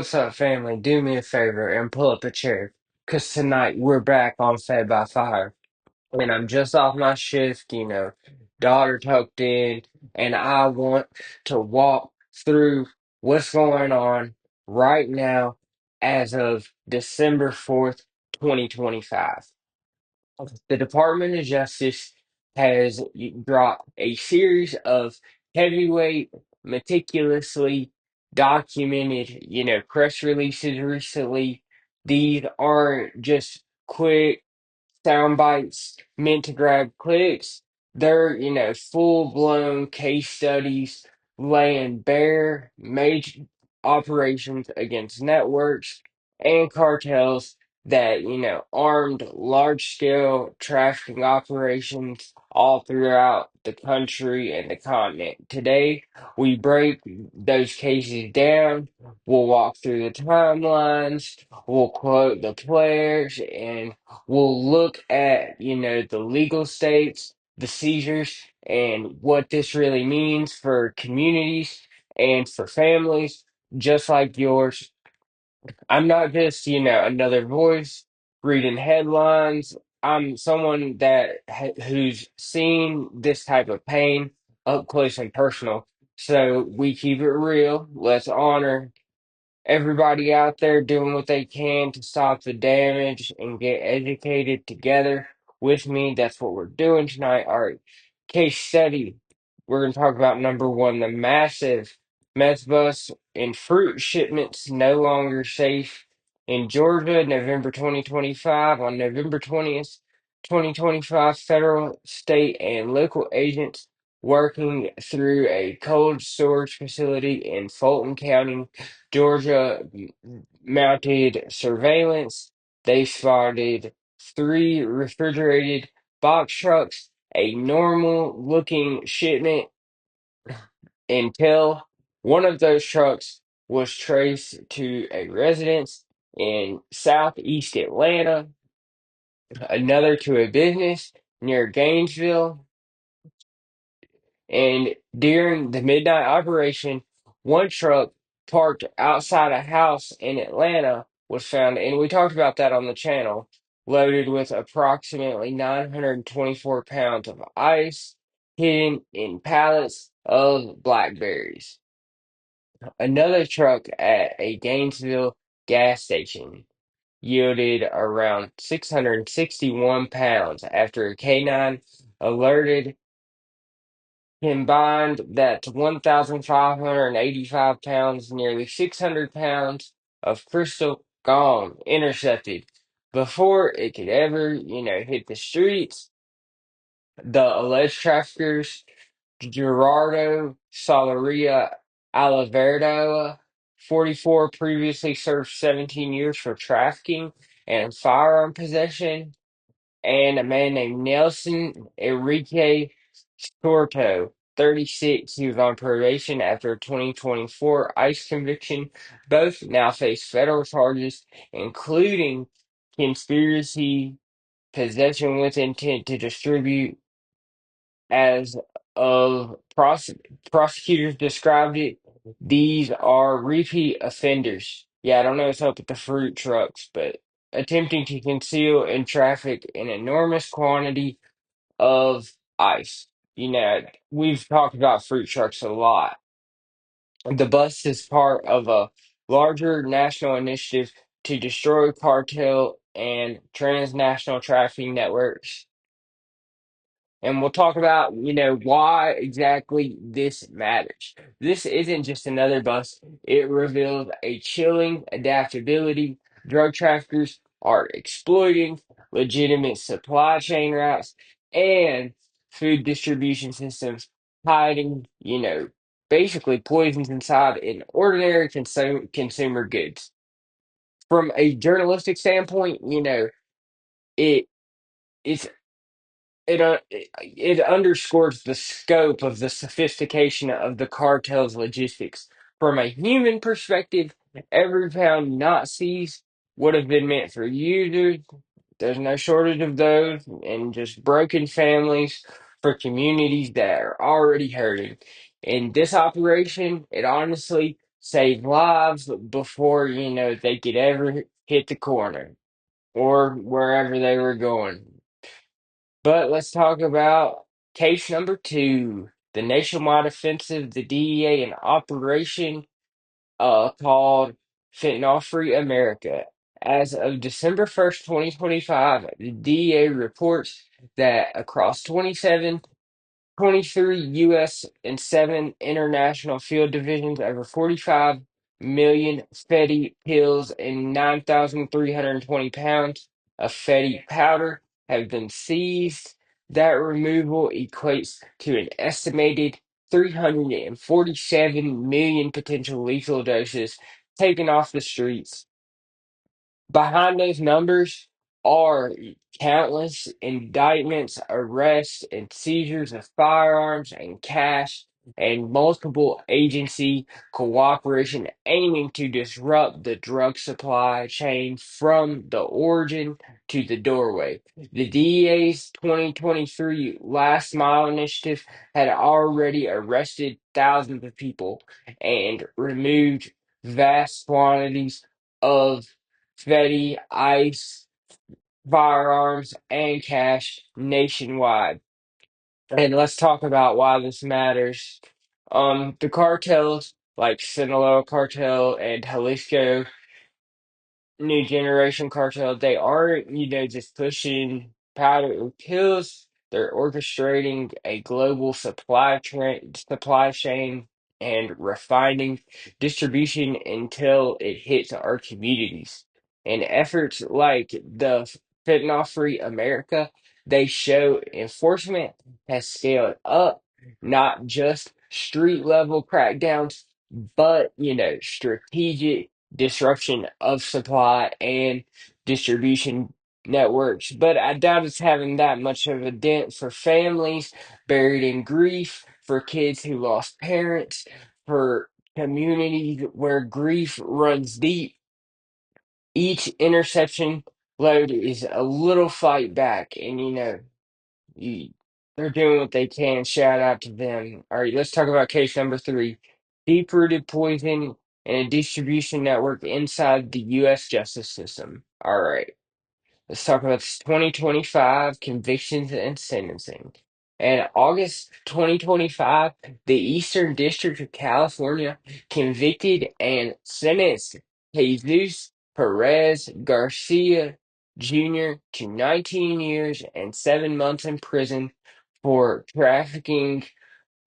What's up, family? Do me a favor and pull up a chair. Because tonight we're back on Fed by Fire. And I'm just off my shift, daughter tucked in, and I want to walk through what's going on right now as of December 4th, 2025. The Department of Justice has dropped a series of heavyweight, meticulously documented, press releases recently. These aren't just quick sound bites meant to grab clicks. They're, full blown case studies laying bare major operations against networks and cartels that, armed large scale trafficking operations all throughout the country and the continent. Today, we break those cases down. We'll walk through the timelines. We'll quote the players, and we'll look at, the legal states, the seizures, and what this really means for communities and for families just like yours. I'm not just, another voice reading headlines. I'm someone who's seen this type of pain up close and personal. So we keep it real. Let's honor everybody out there doing what they can to stop the damage and get educated together with me. That's what we're doing tonight. All right, case study. We're going to talk about number one, the massive meth bust in fruit shipments no longer safe in Georgia, November 2025. On November 20th, 2025, federal, state, and local agents working through a cold storage facility in Fulton County, Georgia, mounted surveillance. They spotted three refrigerated box trucks, a normal looking shipment, until one of those trucks was traced to a residence in southeast Atlanta, another to a business near Gainesville. And during the midnight operation, one truck parked outside a house in Atlanta was found, and we talked about that on the channel, loaded with approximately 924 pounds of ice hidden in pallets of blackberries. Another truck at a Gainesville gas station yielded around 661 pounds after a canine alerted combined, that's 1,585 pounds, nearly 600 pounds of crystal gone, intercepted before it could ever, hit the streets. The alleged traffickers, Gerardo Salaria Alaverdo, 44, previously served 17 years for trafficking and firearm possession, and a man named Nelson Enrique Torto, 36, he was on probation after a 2024 ICE conviction. Both now face federal charges, including conspiracy, possession with intent to distribute, as of prosecutors described it. These are repeat offenders. Yeah, I don't know what's up with the fruit trucks, but attempting to conceal and traffic an enormous quantity of ice. We've talked about fruit trucks a lot. The bust is part of a larger national initiative to destroy cartel and transnational trafficking networks, and we'll talk about, why exactly this matters. This isn't just another bust, it reveals a chilling adaptability. Drug traffickers are exploiting legitimate supply chain routes and food distribution systems, hiding, basically poisons inside in ordinary consumer goods. From a journalistic standpoint, it it's it underscores the scope of the sophistication of the cartel's logistics. From a human perspective, every pound not seized would have been meant for users. There's no shortage of those, and just broken families for communities that are already hurting. In this operation, it honestly save lives before, they could ever hit the corner or wherever they were going. But let's talk about case number two, the nationwide offensive, the DEA, an operation called Fentanyl Free America. As of December 1st, 2025, the DEA reports that across 23 U.S. and 7 international field divisions, over 45 million Fetty pills and 9,320 pounds of Fetty powder have been seized. That removal equates to an estimated 347 million potential lethal doses taken off the streets. Behind those numbers are countless indictments, arrests, and seizures of firearms and cash, and multiple agency cooperation aiming to disrupt the drug supply chain from the origin to the doorway. The DEA's 2023 Last Mile Initiative had already arrested thousands of people and removed vast quantities of Fetty, ice, firearms, and cash nationwide. And let's talk about why this matters. The cartels like Sinaloa Cartel and Jalisco New Generation Cartel, they aren't, just pushing powder or pills. They're orchestrating a global supply chain and refining distribution until it hits our communities. And efforts like the Fentanyl Free America, they show enforcement has scaled up, not just street level crackdowns, but strategic disruption of supply and distribution networks. But I doubt it's having that much of a dent for families buried in grief, for kids who lost parents, for communities where grief runs deep. Each interception load is a little fight back, and you, they're doing what they can. Shout out to them. All right, let's talk about case number three, deep rooted poison and a distribution network inside the U.S. justice system. All right, let's talk about 2025 convictions and sentencing. In August 2025, the Eastern District of California convicted and sentenced Jesus Perez Garcia Jr. to 19 years and 7 months in prison for trafficking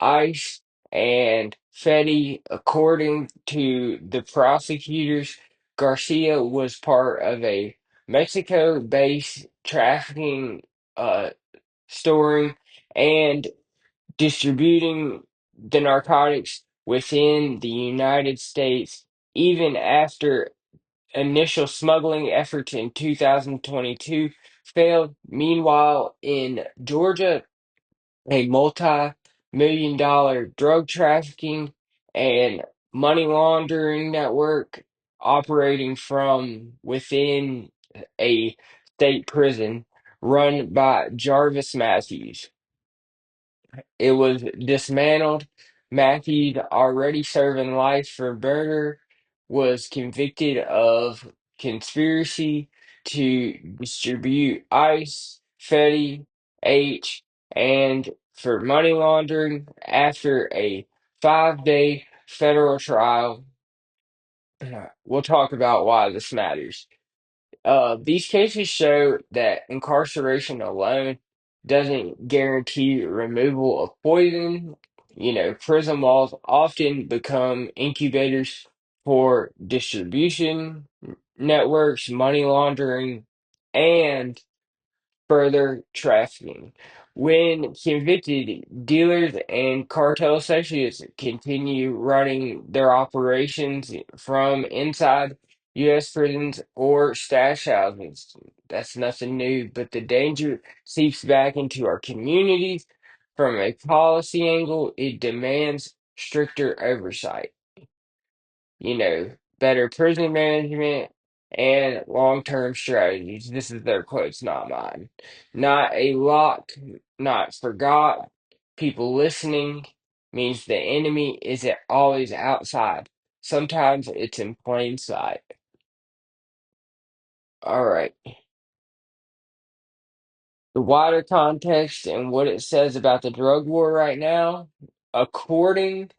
ice and Fetty. According to the prosecutors, Garcia was part of a Mexico-based trafficking, uh, storing, and distributing the narcotics within the United States, even after initial smuggling efforts in 2022 failed. Meanwhile, in Georgia, a multi-million-dollar drug trafficking and money laundering network operating from within a state prison run by Jarvis Matthews. It was dismantled. Matthews, already serving life for murder, was convicted of conspiracy to distribute ice, Fetty, H, and for money laundering after a 5-day federal trial. We'll talk about why this matters. These cases show that incarceration alone doesn't guarantee removal of poison. Prison walls often become incubators for distribution networks, money laundering, and further trafficking. When convicted, dealers and cartel associates continue running their operations from inside U.S. prisons or stash houses. That's nothing new, but the danger seeps back into our communities. From a policy angle, it demands stricter oversight, better prison management and long-term strategies. This is their quotes, not mine. Not a lock, not forgot. People listening means the enemy isn't always outside. sometimes it's in plain sight. All right. The wider context and what it says about the drug war right now, according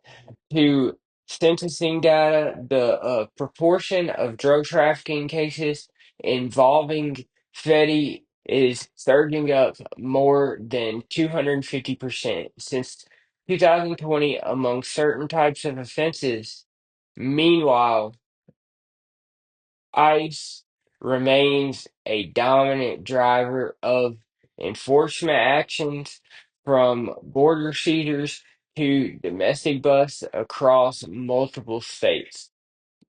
to sentencing data, the proportion of drug trafficking cases involving Fetty is surging up more than 250% since 2020 among certain types of offenses. Meanwhile, ICE remains a dominant driver of enforcement actions from border seizures to domestic busts across multiple states,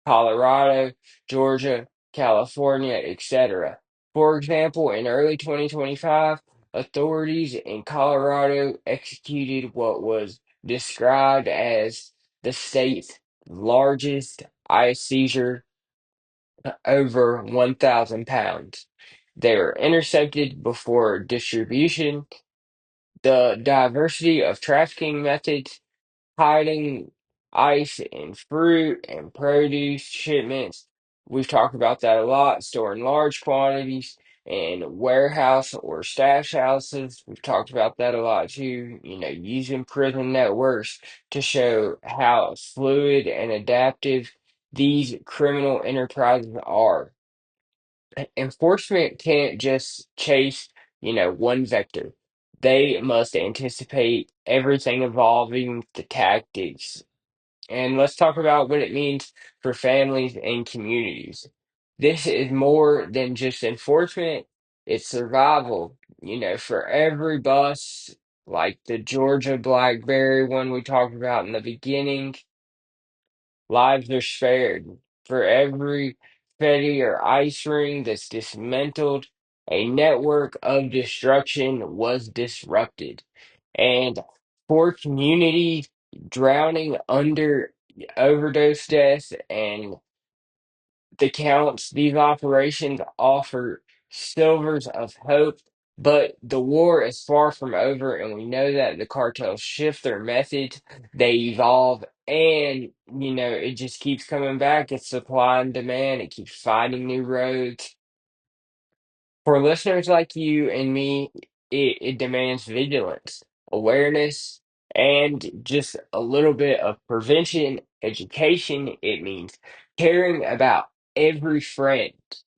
Colorado, Georgia, California, etc. For example, in early 2025, authorities in Colorado executed what was described as the state's largest ICE seizure, over 1,000 pounds. They were intercepted before distribution. The diversity of trafficking methods, hiding ice in fruit and produce shipments. We've talked about that a lot, storing large quantities in warehouse or stash houses. We've talked about that a lot too, using prison networks to show how fluid and adaptive these criminal enterprises are. Enforcement can't just chase, one vector. They must anticipate everything evolving the tactics. And let's talk about what it means for families and communities. This is more than just enforcement, it's survival. For every bus, like the Georgia Blackberry one we talked about in the beginning, lives are spared. For every Fetty or ice ring that's dismantled, a network of destruction was disrupted. And for communities drowning under overdose deaths and the counts, these operations offer silvers of hope, but the war is far from over, and we know that the cartels shift their methods, they evolve, and it just keeps coming back. It's supply and demand, it keeps finding new roads. For listeners like you and me, it demands vigilance, awareness, and just a little bit of prevention, education. It means caring about every friend,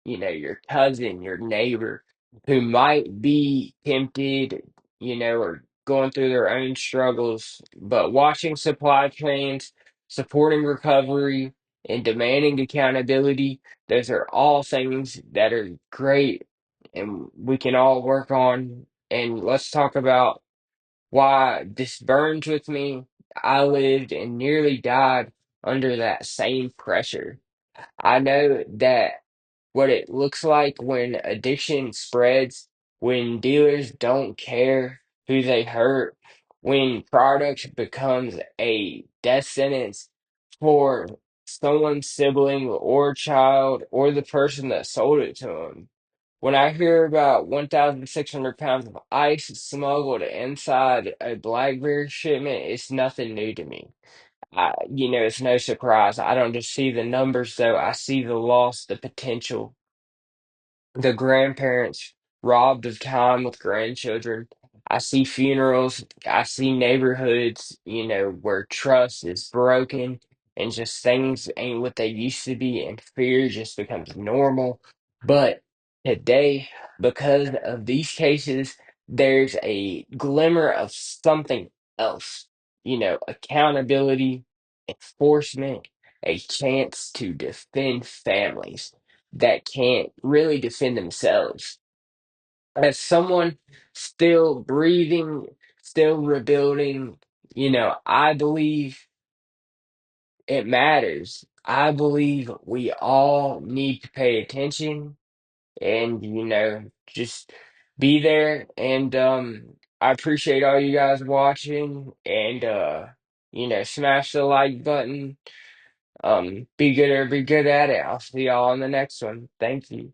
your cousin, your neighbor who might be tempted, or going through their own struggles, but watching supply chains, supporting recovery, and demanding accountability. Those are all things that are great and we can all work on. And let's talk about why this burns with me. I lived and nearly died under that same pressure. I know that what it looks like when addiction spreads, when dealers don't care who they hurt, when product becomes a death sentence for someone's sibling or child or the person that sold it to them. When I hear about 1,600 pounds of ice smuggled inside a blackberry shipment, it's nothing new to me. It's no surprise. I don't just see the numbers, though. I see the loss, the potential, the grandparents robbed of time with grandchildren. I see funerals. I see neighborhoods, where trust is broken and just things ain't what they used to be, and fear just becomes normal. But today, because of these cases, there's a glimmer of something else, accountability, enforcement, a chance to defend families that can't really defend themselves. As someone still breathing, still rebuilding, I believe it matters. I believe we all need to pay attention and, just be there. And I appreciate all you guys watching and smash the like button. Be good or be good at it. I'll see y'all on the next one. Thank you.